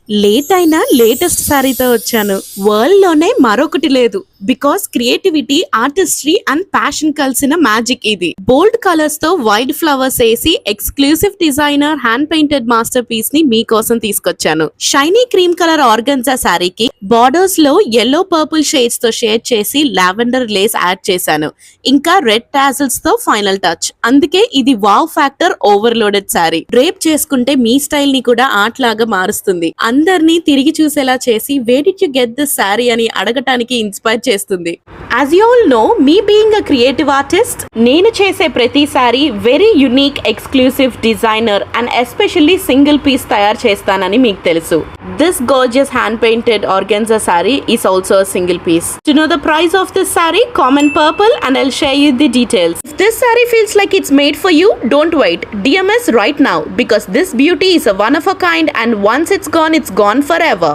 Late అయినా latest శారీతో వచ్చాను. World లోనే మరొకటి లేదు. Because creativity, artistry and passion కలిసిన మ్యాజిక్ ఇది. బోల్డ్ కలర్స్ తో వైట్ ఫ్లవర్స్ వేసి exclusive designer hand painted masterpiece ని మీకోసం తీసుకొచ్చాను. షైనీ క్రీమ్ కలర్ ఆర్గన్జా శారీకి బార్డర్స్ లో yellow పర్పుల్ షేడ్స్ తో షేడ్ చేసి లావెండర్ లేస్ యాడ్ చేశాను. ఇంకా రెడ్ టాజిల్స్ తో ఫైనల్ టచ్. అందుకే ఇది wow factor overloaded sari. Drape చేసుకుంటే మీ స్టైల్ ని కూడా ఆర్ట్ లాగా మారుస్తుంది. అందరినీ తిరిగి చూసేలా చేసి where did you get this sari అని అడగటానికి ఇన్స్పైర్ చేస్తుంది. యాజ్ యూ ఆల్ నో, మీ బీయింగ్ అ క్రియేటివ్ ఆర్టిస్ట్, నేను చేసే ప్రతి sari very unique, exclusive, designer and especially single piece తయారు చేస్తానని మీకు తెలుసు. This gorgeous hand painted organza saree is also a single piece. To know the price of this saree, comment purple and I'll share you the details. If this saree feels like it's made for you, don't wait. DM us right now because this beauty is a one of a kind and once it's gone forever.